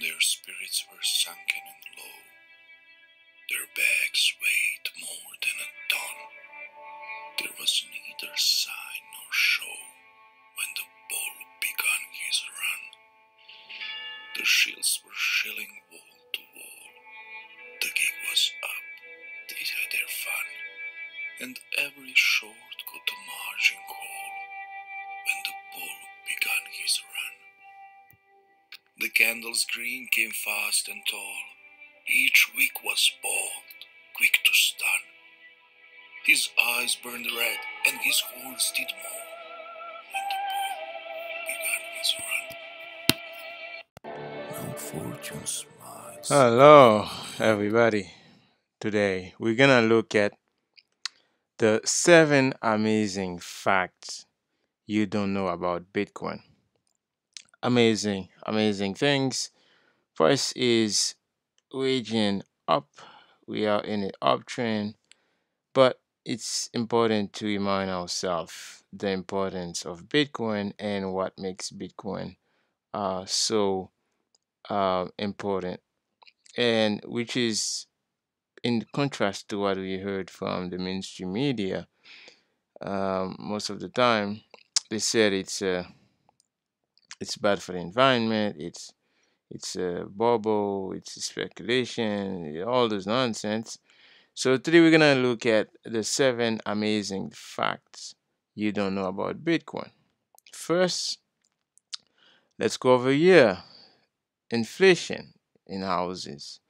Their spirits were sunken and low. Their backs weighed more than a ton. There was neither sign nor show when the bull began his run. The shields were shilling wall to wall. The gig was up, they had their fun, and every short got a margin call when the bull began his run. The candle's green came fast and tall. Each wick was bold, quick to stun. His eyes burned red, and his horns did more when the bull began his run. Now fortune smiles. Hello, everybody. Today we're gonna look at the 7 amazing facts you don't know about Bitcoin. Amazing things. Price is raging up. We are in an uptrend, but it's important to remind ourselves the importance of Bitcoin and what makes Bitcoin so important, and which is in contrast to what we heard from the mainstream media. Most of the time, they said it's bad for the environment. It's a bubble. It's a speculation. All this nonsense. So today we're gonna look at the 7 amazing facts you don't know about Bitcoin. First, let's go over here. Inflation in houses.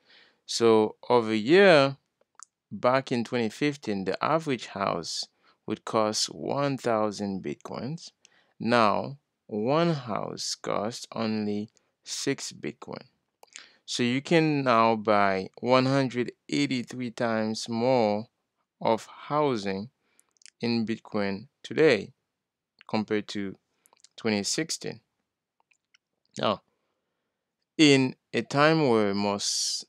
So over here, back in 2015, the average house would cost 1,000 bitcoins. Now, one house costs only 6 bitcoin. So you can now buy 183 times more of housing in Bitcoin today compared to 2016. Now, in a time where most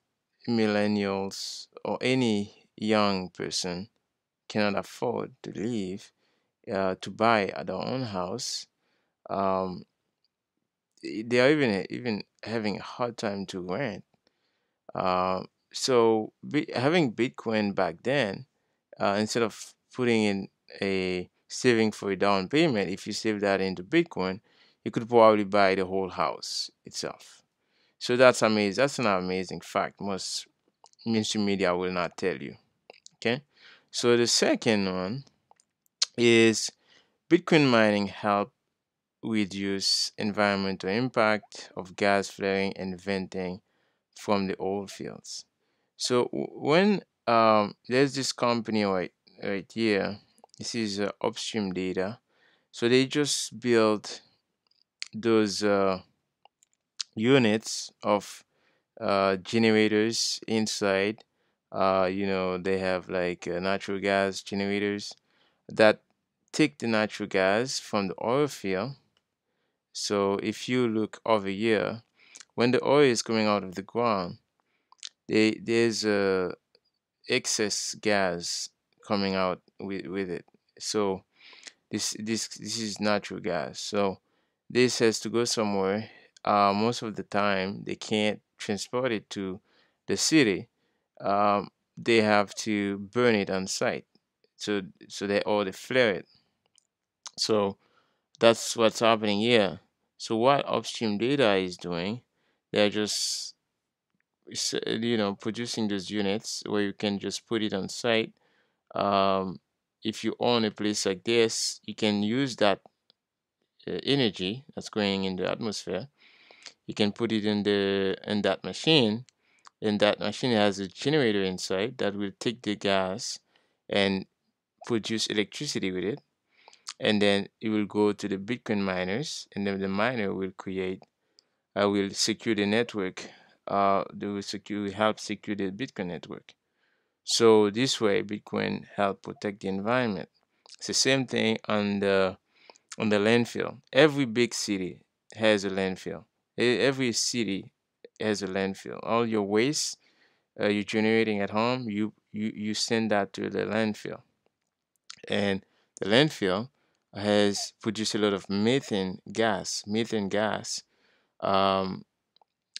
millennials or any young person cannot afford to live, to buy their own house, um, they are even having a hard time to rent. Having Bitcoin back then, instead of putting in a saving for a down payment, if you save that into Bitcoin, you could probably buy the whole house itself. So that's amazing. That's an amazing fact. Most mainstream media will not tell you. Okay. So the second one is Bitcoin mining help reduce environmental impact of gas flaring and venting from the oil fields. So when there's this company right here, this is upstream data. So they just built those units of generators inside. They have like natural gas generators that take the natural gas from the oil field. So if you look over here, when the oil is coming out of the ground, there's a excess gas coming out with it. So this is natural gas. So this has to go somewhere. Most of the time, they can't transport it to the city. They have to burn it on site. So they flare it. So that's what's happening here. So what upstream data is doing, they're just producing those units where you can just put it on site. Um, if you own a place like this, you can use that energy that's going in the atmosphere. You can put it in that machine, and that machine has a generator inside that will take the gas and produce electricity with it, and then it will go to the Bitcoin miners, and then the miner will create, will secure the network. They will help secure the Bitcoin network. So this way, Bitcoin help protect the environment. It's the same thing on the landfill. Every big city has a landfill. Every city has a landfill. All your waste you're generating at home, you send that to the landfill, and the landfill has produced a lot of methane gas. Um,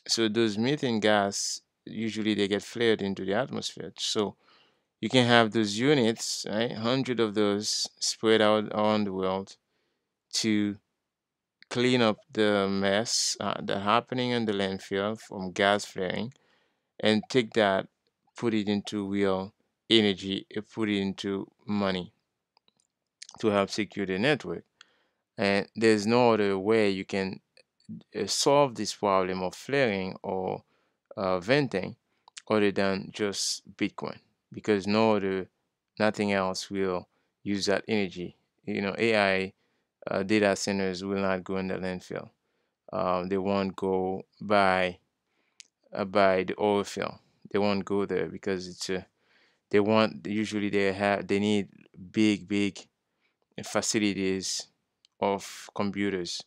So those methane gas usually they get flared into the atmosphere. So you can have those units, right? 100 of those spread out around the world to clean up the mess that happening in the landfill from gas flaring, and take that, put it into real energy, put it into money to help secure the network. And there's no other way you can solve this problem of flaring or venting other than just Bitcoin, because nothing else will use that energy. AI data centers will not go in the landfill. They won't go by the oil field. They won't go there because they want usually they need big facilities of computers.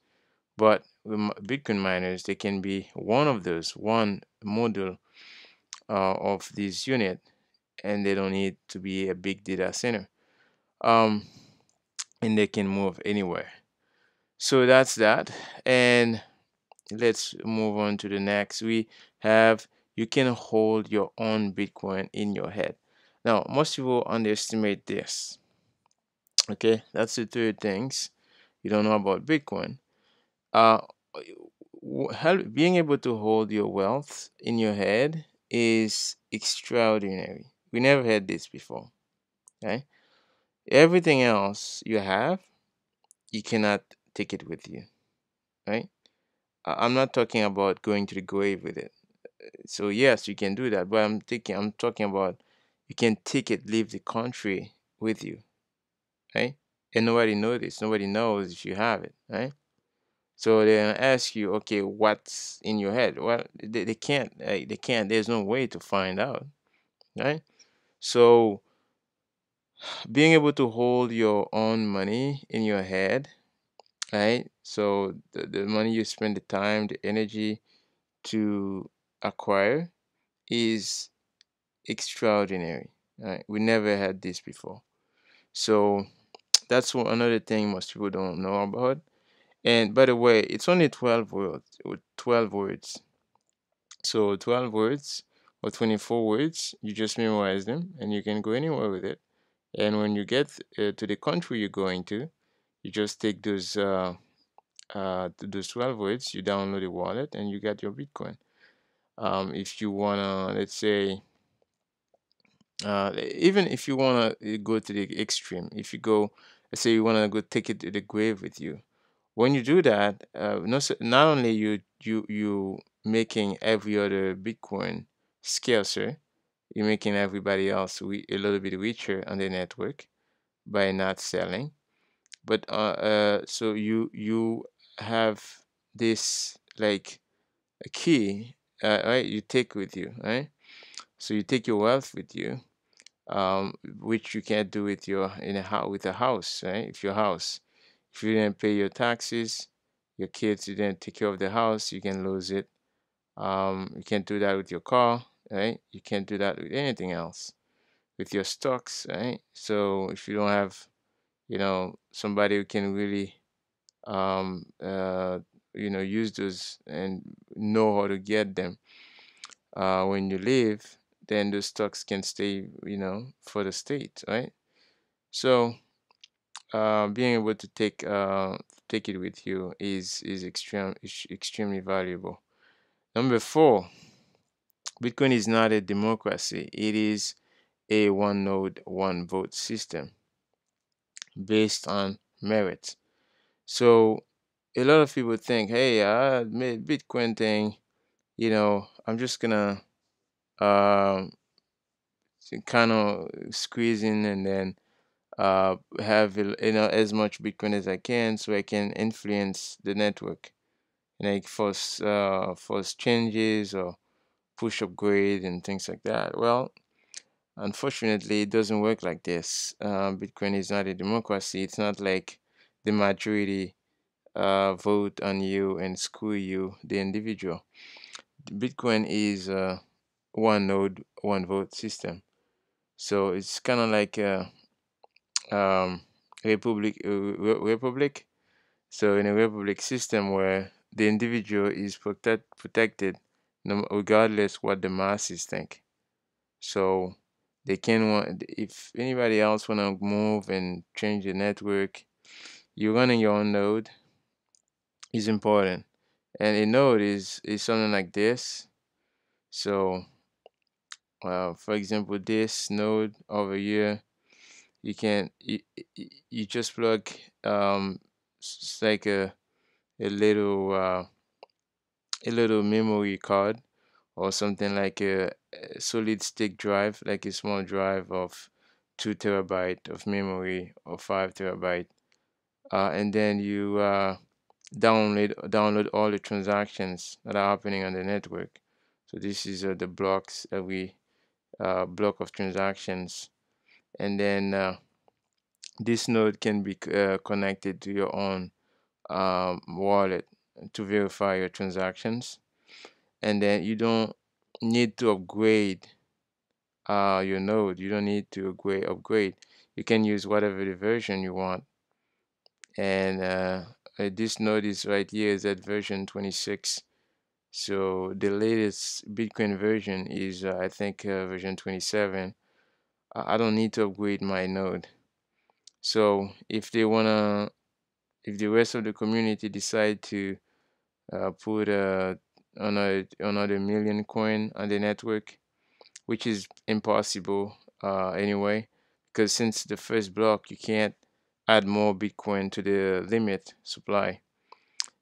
But with Bitcoin miners, they can be one of those, one module of this unit, and they don't need to be a big data center. Um, and they can move anywhere. So that's that. And let's move on to the next. We have you can hold your own Bitcoin in your head. Now, most people underestimate this. Okay, that's the third things you don't know about Bitcoin. Uh, Being able to hold your wealth in your head is extraordinary. We never had this before. Okay, everything else you have, you cannot take it with you. Right? I'm not talking about going to the grave with it. So yes, you can do that, but I'm talking about you can take it, leave the country with you, right? And nobody knows this. Nobody knows if you have it, right? So they ask you, okay, what's in your head? Well, they can't. They can't. There's no way to find out, right? So being able to hold your own money in your head, right? So the money you spend, the time, the energy to acquire is extraordinary. Right? We never had this before. So that's another thing most people don't know about. And by the way, it's only 12 words. 12 words. So 12 words or 24 words, you just memorize them and you can go anywhere with it. And when you get to the country you're going to, you just take those 12 words, you download the wallet, and you get your Bitcoin. If you wanna, let's say, even if you want to go to the extreme, if you go, let's say you want to go take it to the grave with you, when you do that, not only you making every other Bitcoin scarcer, you're making everybody else a little bit richer on the network by not selling. But so you have this like a key, right? You take with you, right? So you take your wealth with you, which you can't do with your in a house with a house, right? If you didn't pay your taxes, your kids didn't take care of the house, you can lose it. You can't do that with your car, right? You can't do that with anything else, with your stocks, right? So if you don't have, somebody who can really, um, uh, use those and know how to get them when you leave, then those stocks can stay, for the state, right? So being able to take it with you is extremely valuable. Number four, Bitcoin is not a democracy. It is a one node, one vote system based on merit. So a lot of people think, hey, I made Bitcoin thing, I'm just gonna um, kind of squeeze in and then have as much Bitcoin as I can so I can influence the network, like force changes or push upgrade and things like that. Well, unfortunately, it doesn't work like this. Bitcoin is not a democracy. It's not like the majority vote on you and screw you, the individual. Bitcoin is a one node, one vote system. So it's kind of like a republic. So in a republic system where the individual is protected regardless what the masses think. So they can want if anybody else wanna move and change the network, you running your own node is important. And a node is something like this. So for example, this node over here, you can you just plug like a little a little memory card or something like a solid state drive, like a small drive of 2 terabyte of memory or 5 terabyte, and then you download all the transactions that are happening on the network. So this is the blocks, every block of transactions, and then this node can be connected to your own wallet to verify your transactions, and then you don't need to upgrade your node. You don't need to upgrade. You can use whatever the version you want. And this node is right here is at version 26. So the latest Bitcoin version is I think version 27. I don't need to upgrade my node. So if the rest of the community decide to put another million coin on the network, which is impossible anyway, because since the first block you can't add more Bitcoin to the limit supply.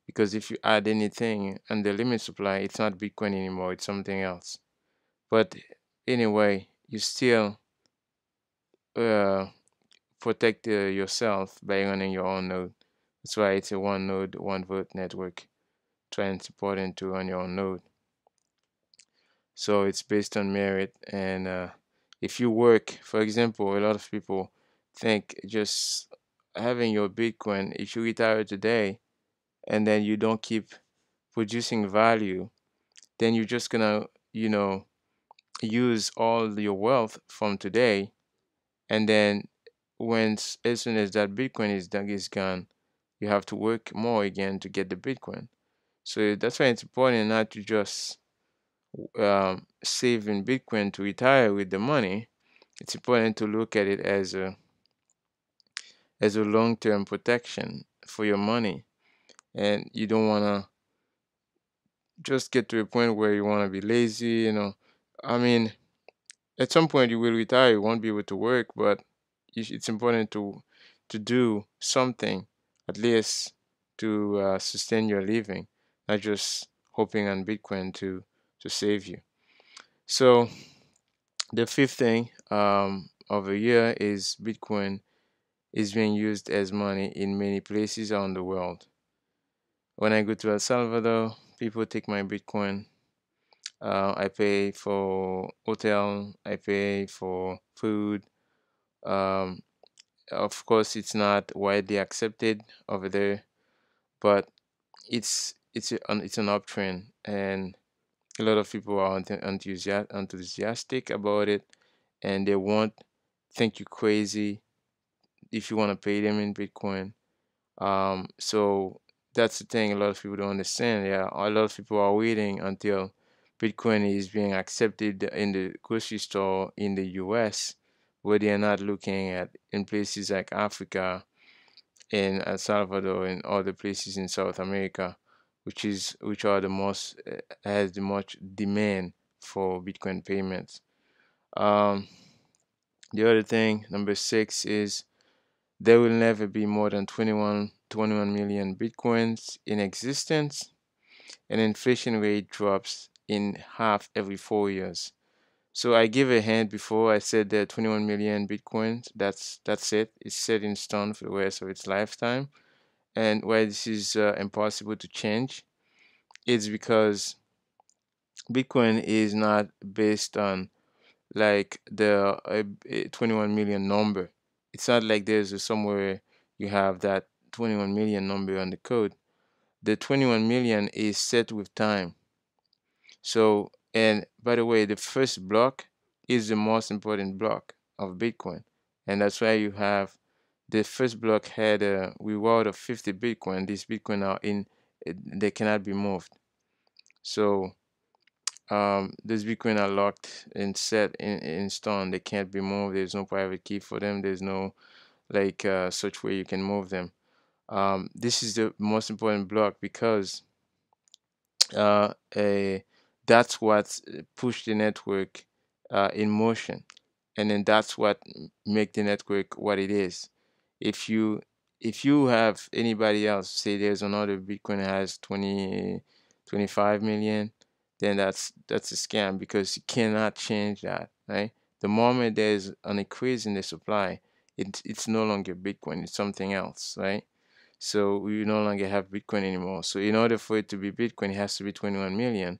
Because if you add anything on the limit supply, it's not Bitcoin anymore, it's something else. But anyway, you still uh, protect yourself by running your own node. That's why it's a one node, one vote network. Try and support it to run your own node. So it's based on merit. And if you work, for example, a lot of people think just having your Bitcoin, if you retire today and then you don't keep producing value, then you're just gonna, use all your wealth from today, and then as soon as that Bitcoin is gone, you have to work more again to get the Bitcoin. So that's why it's important not to just save in Bitcoin to retire with the money. It's important to look at it as a long-term protection for your money, and you don't want to just get to a point where you want to be lazy. I mean, at some point you will retire, you won't be able to work, but it's important to do something at least to sustain your living, not just hoping on Bitcoin to save you. So the fifth thing of the year is Bitcoin is being used as money in many places around the world. When I go to El Salvador, people take my Bitcoin. I pay for hotel, I pay for food. Um, of course, it's not widely accepted over there, but it's an uptrend, and a lot of people are enthusiastic about it, and they won't think you crazy if you want to pay them in Bitcoin. So that's the thing a lot of people don't understand. Yeah, a lot of people are waiting until Bitcoin is being accepted in the grocery store in the US, where they are not looking at in places like Africa, in El Salvador, and other places in South America, which are the most has the much demand for Bitcoin payments. Um, the other thing, number six, is there will never be more than 21 million Bitcoins in existence, and inflation rate drops in half every 4 years. So I gave a hint before. I said there are 21 million Bitcoins. That's it. It's set in stone for the rest of its lifetime. And why this is impossible to change, it's because Bitcoin is not based on like the 21 million number. It's not like there's somewhere you have that 21 million number on the code. The 21 million is set with time. So, and by the way, the first block is the most important block of Bitcoin. And that's why you have the first block had a reward of 50 Bitcoin. These Bitcoin are in, they cannot be moved. So those Bitcoin are locked and set in stone. They can't be moved. There's no private key for them. There's no like such way you can move them. This is the most important block because uh, a, that's what push the network in motion, and then that's what make the network what it is. If you have anybody else say there's another Bitcoin that has 25 million, then that's a scam because you cannot change that, right? The moment there's an increase in the supply, it's no longer Bitcoin, it's something else, right? So we no longer have Bitcoin anymore. So in order for it to be Bitcoin, it has to be 21 million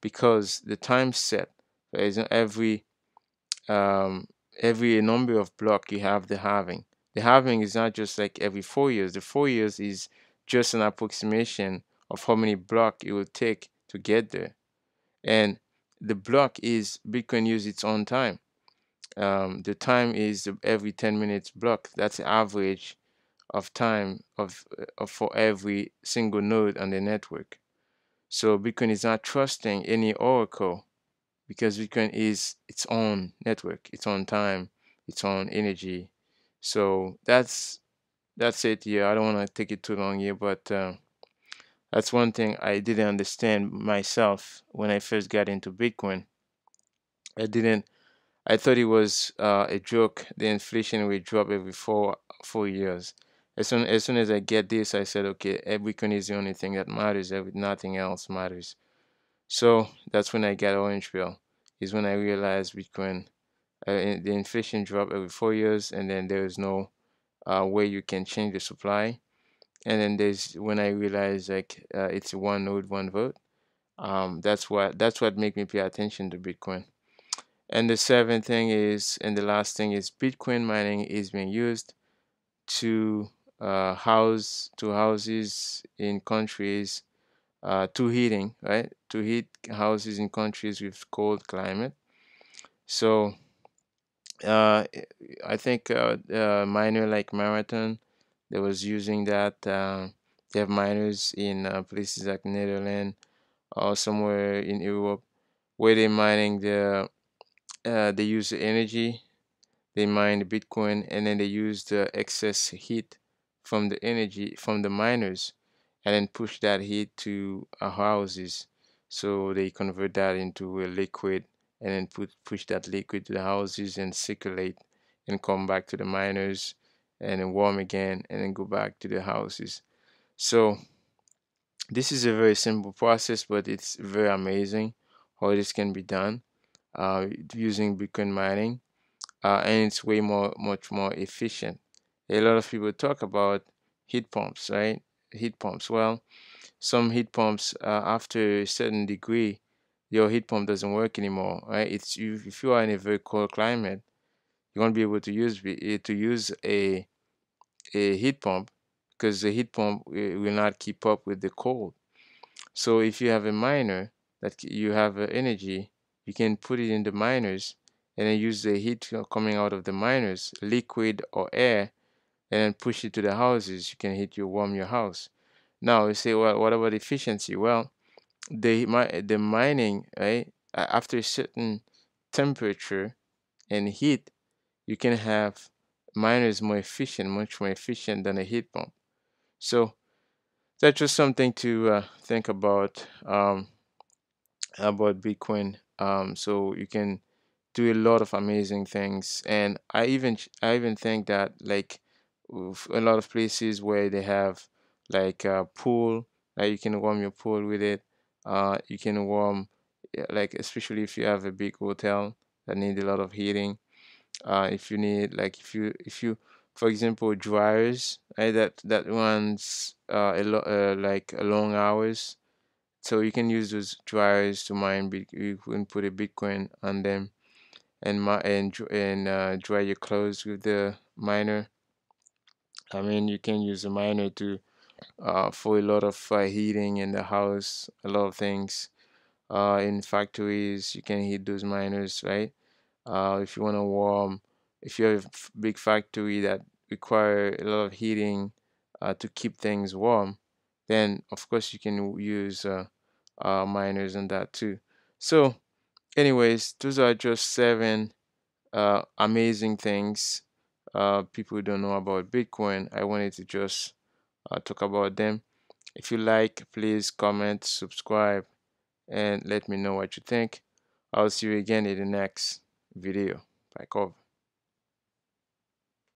because the time set, for example, um, every number of block you have the halving. The halving is not just like every 4 years. The 4 years is just an approximation of how many block it will take to get there. And the block is Bitcoin use its own time. The time is every 10 minutes block. That's the average of time of for every single node on the network. So Bitcoin is not trusting any oracle because Bitcoin is its own network, its own time, its own energy. So that's it here. I don't want to take it too long here, but that's one thing I didn't understand myself when I first got into Bitcoin. I didn't. I thought it was a joke. The inflation will drop every 4 years. As soon as I get this, I said, okay, Bitcoin is the only thing that matters. Nothing else matters. So that's when I got Orange Pill. Is when I realized Bitcoin, the inflation drop every 4 years, and then there is no way you can change the supply. And then there's when I realized like it's one node, one vote. That's what made me pay attention to Bitcoin. And the seventh thing is, and the last thing is, Bitcoin mining is being used to houses in countries to heating, right? To heat houses in countries with cold climate. So uh, I think miner like Marathon, they was using that. They have miners in places like Netherlands or somewhere in Europe where they mining they use the energy. They mine the Bitcoin and then they use the excess heat from the energy from the miners and then push that heat to houses. So they convert that into a liquid and then push that liquid to the houses and circulate and come back to the miners and then warm again and then go back to the houses. So this is a very simple process, but it's very amazing how this can be done using Bitcoin mining and it's much more efficient. A lot of people talk about heat pumps, right? Heat pumps. Well, some heat pumps, after a certain degree, your heat pump doesn't work anymore, right? If you are in a very cold climate, you won't be able to use a heat pump because the heat pump will not keep up with the cold. So if you have a miner that you have energy, you can put it in the miners and then use the heat coming out of the miners, liquid or air, and then push it to the houses. You can warm your house. Now you say, well, what about efficiency? Well, the mining, right? After a certain temperature and heat, you can have miners more efficient, much more efficient than a heat pump. So that's just something to think about Bitcoin. So you can do a lot of amazing things, and I even think that like a lot of places where they have like a pool, like you can warm your pool with it. You can warm like especially if you have a big hotel that need a lot of heating. If you need like if you for example dryers, right, that runs like a long hours, so you can use those dryers to mine. You can put a Bitcoin on them and dry your clothes with the miner. I mean, you can use a miner to for a lot of heating in the house, a lot of things. In factories, you can heat those miners, right? If you want to warm, if you have a big factory that require a lot of heating to keep things warm, then of course you can use miners and that too. So anyways, those are just 7 amazing things people don't know about Bitcoin. I wanted to just talk about them. If you like, please comment, subscribe, and let me know what you think. I'll see you again in the next video. Bye, cover.